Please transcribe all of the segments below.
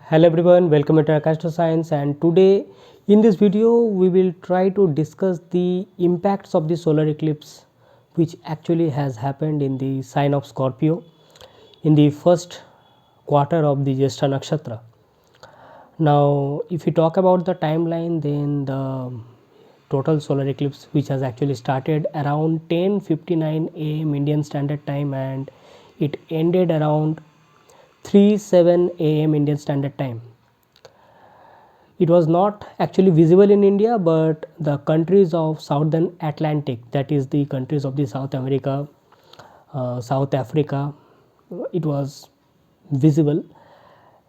Hello everyone, welcome to Astro Science, and today in this video we will try to discuss the impacts of the solar eclipse which actually has happened in the sign of Scorpio in the first quarter of the Jyeshtha Nakshatra. Now if we talk about the timeline, then the total solar eclipse which has actually started around 10:59 am Indian Standard Time and it ended around 3:07 am Indian Standard Time. It was not actually visible in India, but the countries of Southern Atlantic, that is the countries of the South America, South Africa, it was visible.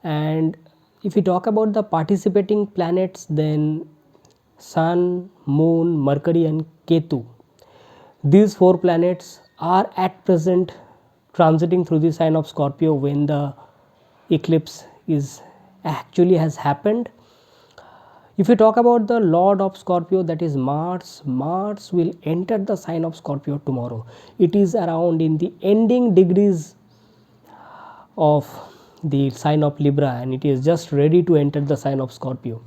And if we talk about the participating planets, then Sun, Moon, Mercury and Ketu, these four planets are at present transiting through the sign of Scorpio when the eclipse is actually has happened. If you talk about the Lord of Scorpio, that is Mars, Mars will enter the sign of Scorpio tomorrow. It is around in the ending degrees of the sign of Libra and it is just ready to enter the sign of Scorpio.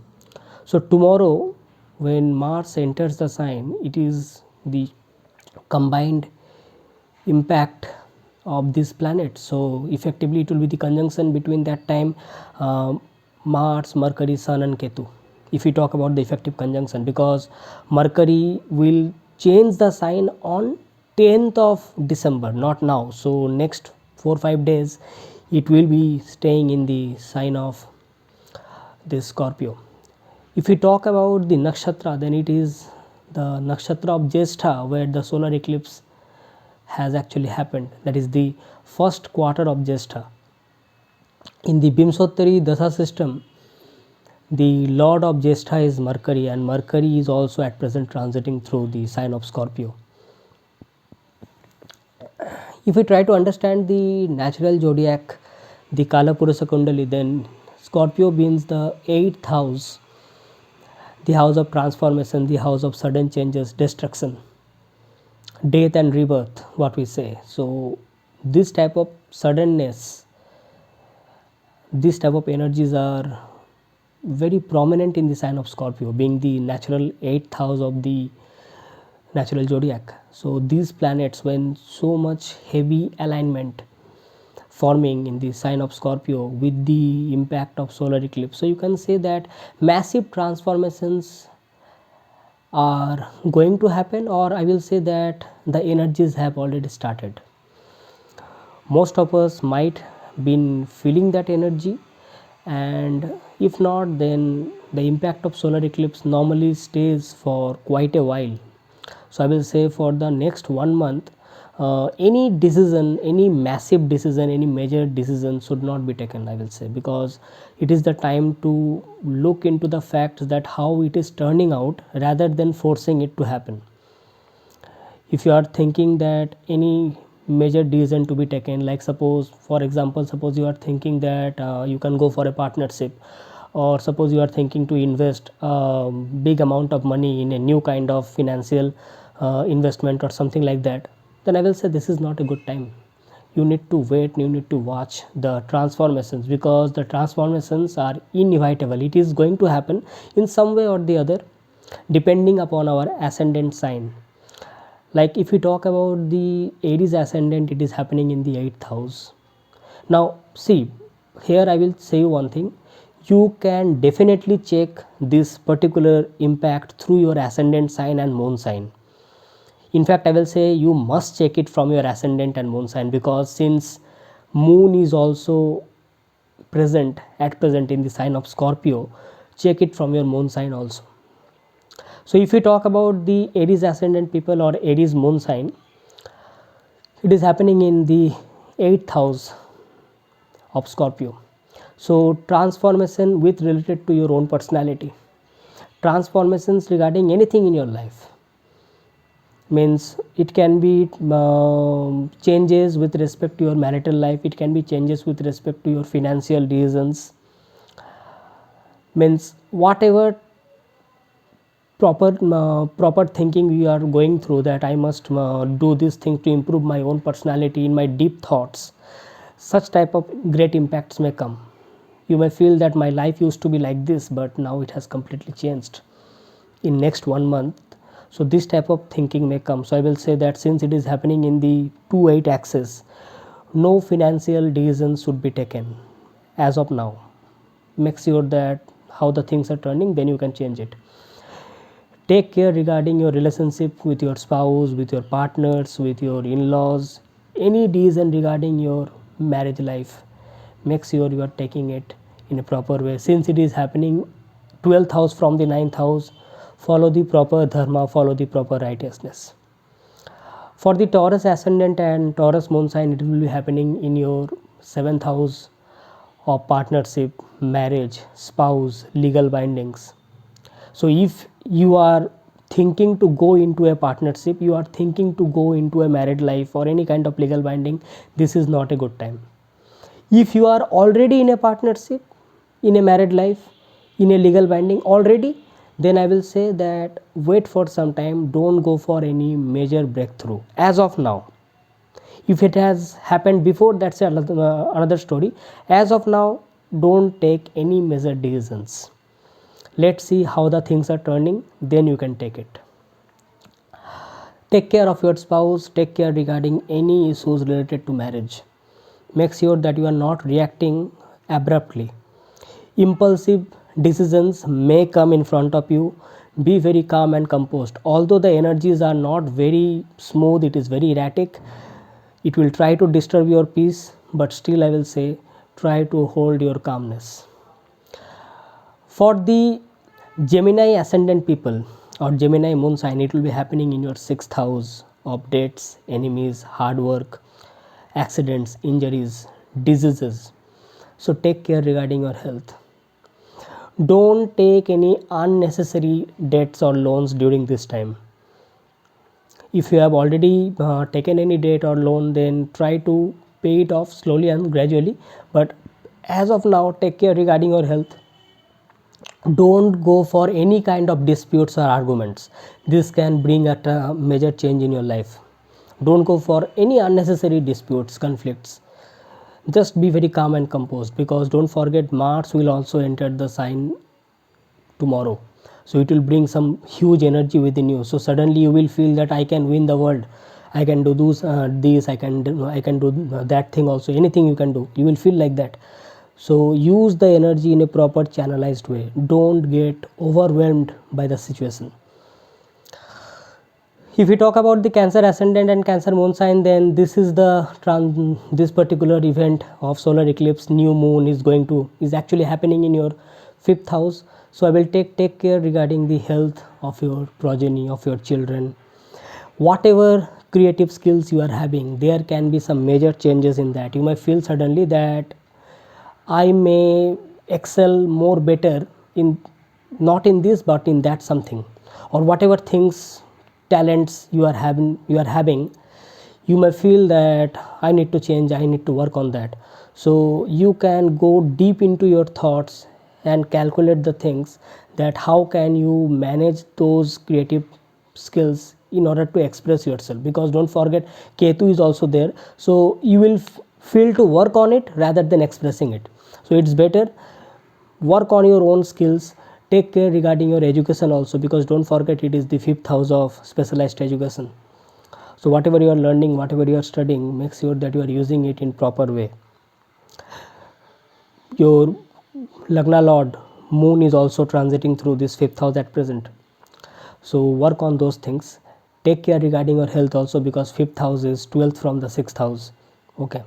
So tomorrow when Mars enters the sign, it is the combined impact of this planet. So effectively it will be the conjunction between that time Mars, Mercury, Sun and Ketu. If we talk about the effective conjunction, because Mercury will change the sign on 10th of December, not now. So next 4-5 days it will be staying in the sign of this Scorpio. If we talk about the nakshatra, then it is the nakshatra of Jyeshtha where the solar eclipse has actually happened, that is the first quarter of Jyeshtha. In the Bimsottari Dasha system, the lord of Jyeshtha is Mercury and Mercury is also at present transiting through the sign of Scorpio. If we try to understand the natural zodiac, the Kala Purusha Kundali, then Scorpio means the 8th house, the house of transformation, the house of sudden changes, destruction, death and rebirth, what we say. So this type of suddenness, this type of energies are very prominent in the sign of Scorpio, being the natural 8th house of the natural zodiac. So these planets, when so much heavy alignment forming in the sign of Scorpio with the impact of solar eclipse, so you can say that massive transformations are going to happen, or I will say that the energies have already started. Most of us might been feeling that energy, and if not, then the impact of solar eclipse normally stays for quite a while. So I will say for the next 1 month, any decision, any massive decision, any major decision should not be taken, I will say, because it is the time to look into the facts that how it is turning out rather than forcing it to happen. If you are thinking that any major decision to be taken, like suppose, for example, suppose you are thinking that you can go for a partnership, or suppose you are thinking to invest a big amount of money in a new kind of financial investment or something like that, then I will say this is not a good time. You need to wait, you need to watch the transformations, because the transformations are inevitable. It is going to happen in some way or the other depending upon our ascendant sign. Like if we talk about the Aries ascendant, it is happening in the 8th house. Now see, here I will say you one thing, you can definitely check this particular impact through your ascendant sign and moon sign. In fact, I will say you must check it from your ascendant and moon sign, because since moon is also at present in the sign of Scorpio, check it from your moon sign also. So if we talk about the Aries ascendant people or Aries moon sign, it is happening in the 8th house of Scorpio. So transformation with related to your own personality, transformations regarding anything in your life, means it can be changes with respect to your marital life, it can be changes with respect to your financial decisions, means whatever proper thinking you are going through, that I must do this thing to improve my own personality in my deep thoughts, such type of great impacts may come. You may feel that my life used to be like this, but now it has completely changed in next 1 month. So this type of thinking may come. So I will say that since it is happening in the 2-8 axis, no financial decisions should be taken as of now. Make sure that how the things are turning, then you can change it. Take care regarding your relationship with your spouse, with your partners, with your in-laws, any decision regarding your marriage life. Make sure you are taking it in a proper way. Since it is happening 12th house from the 9th house, follow the proper dharma, follow the proper righteousness. For the Taurus ascendant and Taurus moon sign, it will be happening in your 7th house of partnership, marriage, spouse, legal bindings. So if you are thinking to go into a partnership, you are thinking to go into a married life or any kind of legal binding, this is not a good time. If you are already in a partnership, in a married life, in a legal binding already, then I will say that wait for some time, don't go for any major breakthrough as of now. If it has happened before, that's another story. As of now, don't take any major decisions. Let's see how the things are turning, then you can take it. Take care of your spouse, take care regarding any issues related to marriage. Make sure that you are not reacting abruptly. Impulsive decisions may come in front of you. Be very calm and composed. Although the energies are not very smooth, it is very erratic, it will try to disturb your peace, but still I will say try to hold your calmness. For the Gemini ascendant people or Gemini moon sign, it will be happening in your 6th house of dates, enemies, hard work, accidents, injuries, diseases. So take care regarding your health. Don't take any unnecessary debts or loans during this time. If you have already taken any debt or loan, then try to pay it off slowly and gradually, but as of now, take care regarding your health. Don't go for any kind of disputes or arguments. This can bring a major change in your life. Don't go for any unnecessary disputes, conflicts. Just be very calm and composed, because don't forget Mars will also enter the sign tomorrow. So it will bring some huge energy within you. So suddenly you will feel that I can win the world, I can do this, I can do that thing also. Anything you can do, you will feel like that. So use the energy in a proper channelized way. Don't get overwhelmed by the situation. If we talk about the Cancer ascendant and Cancer moon sign, then this is this particular event of solar eclipse. New moon is actually happening in your 5th house. So I will take care regarding the health of your progeny, of your children. Whatever creative skills you are having, there can be some major changes in that. You might feel suddenly that I may excel more better in, not in this but in that something, or whatever things, talents you are having, you may feel that I need to change, I need to work on that. So you can go deep into your thoughts and calculate the things, that how can you manage those creative skills in order to express yourself, because don't forget Ketu is also there. So you will feel to work on it rather than expressing it. So it's better work on your own skills. Take care regarding your education also, because don't forget it is the 5th house of specialized education. So whatever you are learning, whatever you are studying, make sure that you are using it in proper way. Your Lagna Lord moon is also transiting through this 5th house at present. So work on those things. Take care regarding your health also, because 5th house is 12th from the 6th house. Okay,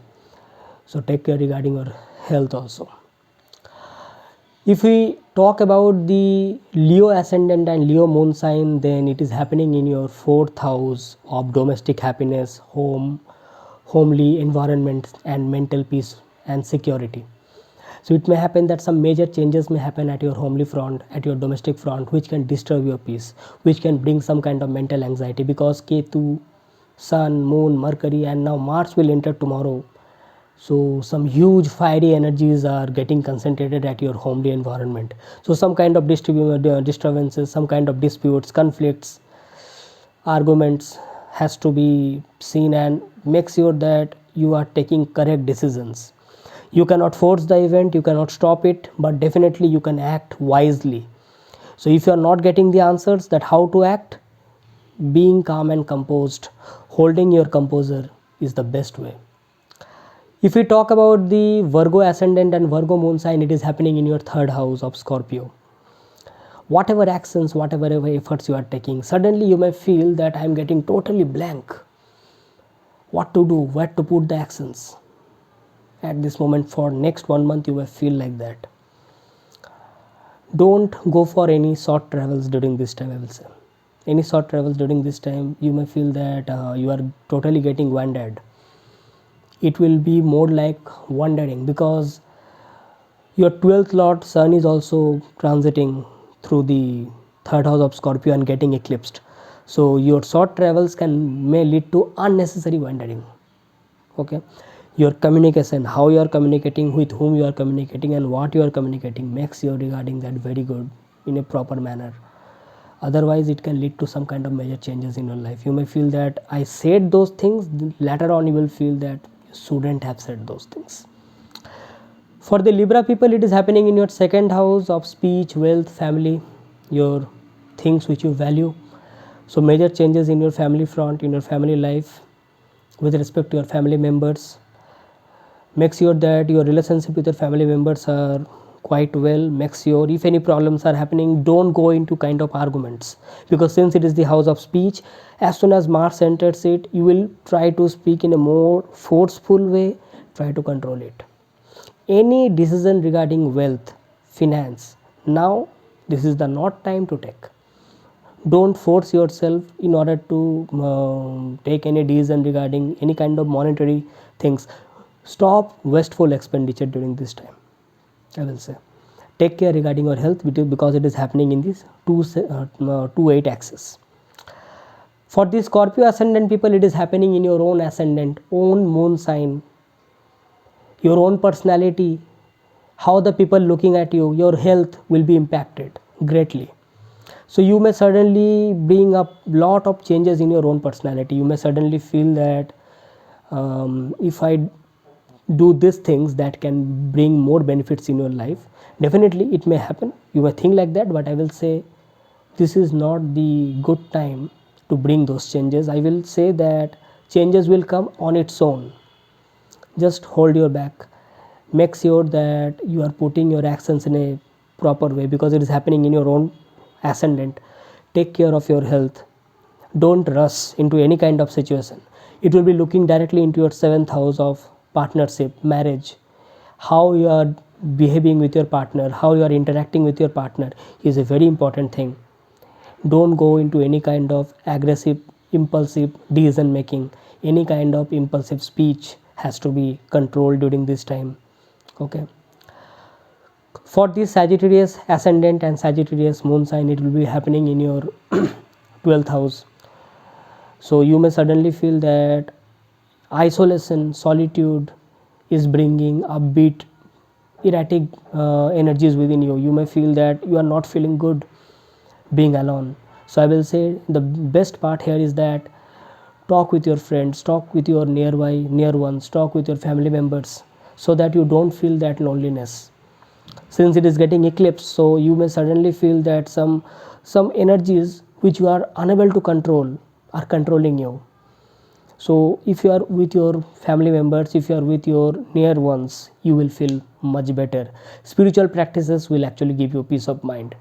so take care regarding your health also. If we talk about the Leo ascendant and Leo moon sign, then it is happening in your 4th house of domestic happiness, home, homely environment, and mental peace and security. So it may happen that some major changes may happen at your homely front, at your domestic front, which can disturb your peace, which can bring some kind of mental anxiety, because Ketu, Sun, Moon, Mercury, and now Mars will enter tomorrow. So some huge fiery energies are getting concentrated at your homely environment. So some kind of disturbances, some kind of disputes, conflicts, arguments has to be seen, and make sure that you are taking correct decisions. You cannot force the event, you cannot stop it, but definitely you can act wisely. So if you are not getting the answers that how to act, being calm and composed, holding your composure is the best way. If we talk about the Virgo ascendant and Virgo moon sign, it is happening in your third house of Scorpio. Whatever actions, whatever efforts you are taking, suddenly you may feel that I am getting totally blank. What to do, where to put the actions? At this moment, for next 1 month, you may feel like that. Don't go for any short travels during this time, I will say. Any short travels during this time, you may feel that you are totally getting wandered. It will be more like wandering, because your 12th lord sun is also transiting through the third house of Scorpio and getting eclipsed. So your short travels may lead to unnecessary wandering. Okay, your communication, how you are communicating, with whom you are communicating, and what you are communicating, makes you regarding that very good in a proper manner. Otherwise it can lead to some kind of major changes in your life. You may feel that I said those things, later on you will feel that you shouldn't have said those things. For the Libra people, it is happening in your second house of speech, wealth, family, your things which you value. So major changes in your family front, in your family life, with respect to your family members. Make sure that your relationship with your family members are quite well. Make sure if any problems are happening, don't go into kind of arguments, because since it is the house of speech, as soon as Mars enters it, you will try to speak in a more forceful way, try to control it. Any decision regarding wealth, finance, now this is the not time to take. Don't force yourself in order to take any decision regarding any kind of monetary things. Stop wasteful expenditure during this time, I will say. Take care regarding your health, because it is happening in this 2-8 axis. For the Scorpio ascendant people, it is happening in your own ascendant, own moon sign, your own personality, how the people looking at you, your health will be impacted greatly. So you may suddenly bring up lot of changes in your own personality. You may suddenly feel that if I do these things, that can bring more benefits in your life. Definitely it may happen, you may think like that, but I will say this is not the good time to bring those changes. I will say that changes will come on its own. Just hold your back, make sure that you are putting your actions in a proper way, because it is happening in your own ascendant. Take care of your health. Don't rush into any kind of situation. It will be looking directly into your 7th house of partnership, marriage. How you are behaving with your partner, how you are interacting with your partner is a very important thing. Don't go into any kind of aggressive, impulsive decision making. Any kind of impulsive speech has to be controlled during this time. Okay. For this Sagittarius ascendant and Sagittarius moon sign, it will be happening in your 12th house. So you may suddenly feel that isolation, solitude is bringing a bit erratic energies within you. You may feel that you are not feeling good being alone. So I will say the best part here is that talk with your friends, talk with your near ones, talk with your family members, so that you don't feel that loneliness. Since it is getting eclipsed, so you may suddenly feel that some energies which you are unable to control are controlling you. So if you are with your family members, if you are with your near ones, you will feel much better. Spiritual practices will actually give you peace of mind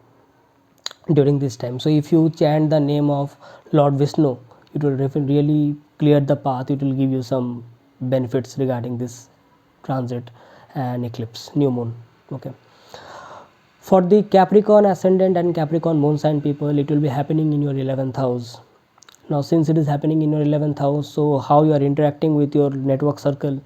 during this time. So if you chant the name of Lord Vishnu, it will really clear the path. It will give you some benefits regarding this transit and eclipse, new moon. Okay. For the Capricorn ascendant and Capricorn moon sign people, it will be happening in your 11th house. Now since it is happening in your 11th house, so how you are interacting with your network circle,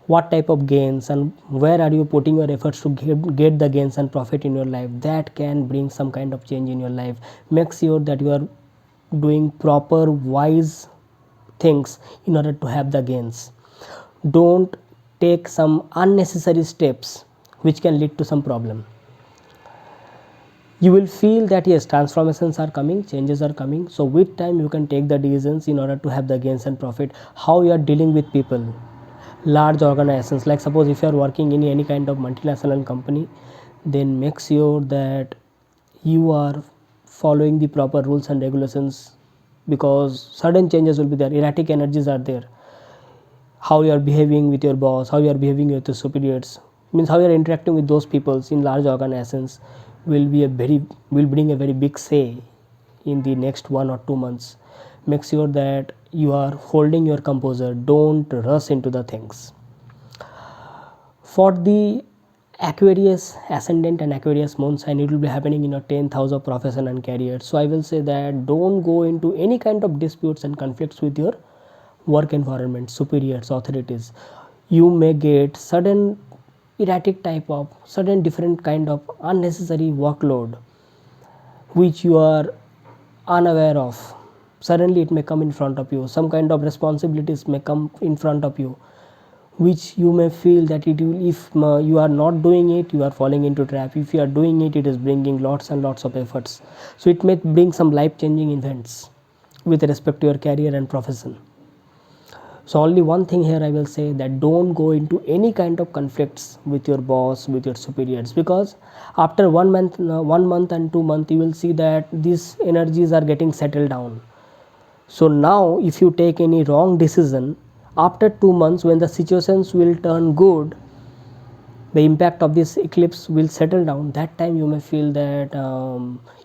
what type of gains, and where are you putting your efforts to get the gains and profit in your life, that can bring some kind of change in your life. Make sure that you are doing proper wise things in order to have the gains. Don't take some unnecessary steps which can lead to some problem. You will feel that yes, transformations are coming, changes are coming. So with time you can take the decisions in order to have the gains and profit. How you are dealing with people, large organizations, like suppose if you are working in any kind of multinational company, then make sure that you are following the proper rules and regulations, because sudden changes will be there, erratic energies are there. How you are behaving with your boss, how you are behaving with your superiors, means how you are interacting with those peoples in large organizations will bring a very big say in the next 1 or 2 months. Make sure that you are holding your composure, don't rush into the things. For the Aquarius ascendant and Aquarius moon sign, it will be happening in your 10th house of profession and career. So I will say that don't go into any kind of disputes and conflicts with your work environment, superiors, authorities. You may get sudden erratic type of sudden different kind of unnecessary workload which you are unaware of. Suddenly it may come in front of you, some kind of responsibilities may come in front of you, which you may feel that it will, if you are not doing it, you are falling into trap. If you are doing it, it is bringing lots and lots of efforts. So it may bring some life changing events with respect to your career and profession. So only one thing here I will say, that don't go into any kind of conflicts with your boss, with your superiors, because after 1 month and 2 months, you will see that these energies are getting settled down. So now if you take any wrong decision, after 2 months when the situations will turn good, the impact of this eclipse will settle down. That time you may feel that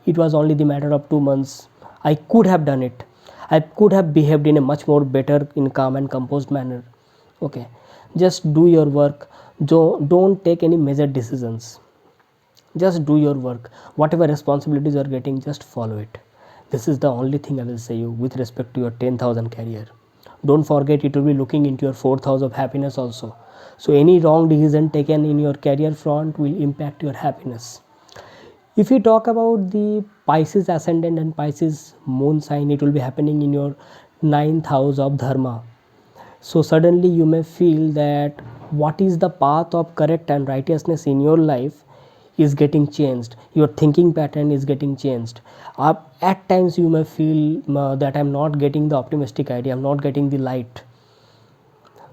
it was only the matter of 2 months, I could have done it, I could have behaved in a much more better, in calm and composed manner. Okay, just do your work. Don't take any major decisions, just do your work. Whatever responsibilities you are getting, just follow it. This is the only thing I will say you with respect to your 10,000 career. Don't forget, it will be looking into your 4th house of happiness also. So any wrong decision taken in your career front will impact your happiness. If you talk about the Pisces ascendant and Pisces moon sign, it will be happening in your 9th house of dharma. So suddenly you may feel that what is the path of correct and righteousness in your life is getting changed, your thinking pattern is getting changed. At times you may feel that I'm not getting the optimistic idea, I'm not getting the light.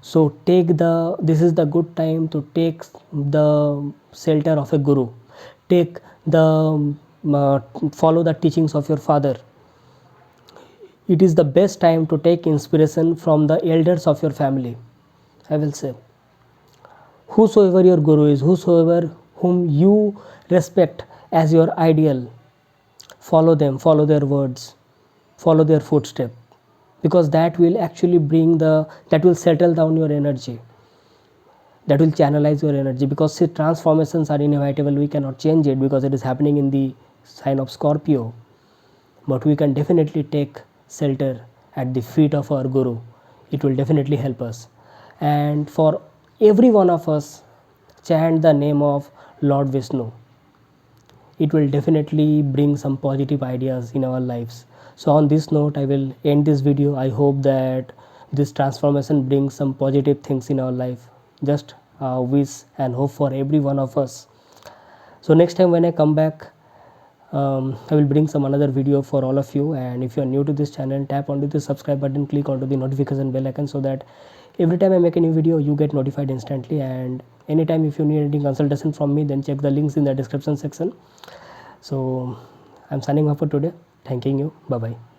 So this is the good time to take the shelter of a guru, take the follow the teachings of your father. It is the best time to take inspiration from the elders of your family. I will say, whosoever your guru is, whosoever whom you respect as your ideal, follow them, follow their words, follow their footsteps, because that will actually that will settle down your energy, that will channelize your energy. Because see, transformations are inevitable, we cannot change it because it is happening in the sign of Scorpio, but we can definitely take shelter at the feet of our guru. It will definitely help us. And for every one of us, chant the name of Lord Vishnu. It will definitely bring some positive ideas in our lives. So on this note, I will end this video. I hope that this transformation brings some positive things in our life. Just wish and hope for every one of us. So next time when I come back, I will bring some another video for all of you. And if you are new to this channel, tap onto the subscribe button, click onto the notification bell icon, so that every time I make a new video, you get notified instantly. And anytime if you need any consultation from me, then check the links in the description section. So I'm signing off for today. Thanking you. Bye bye.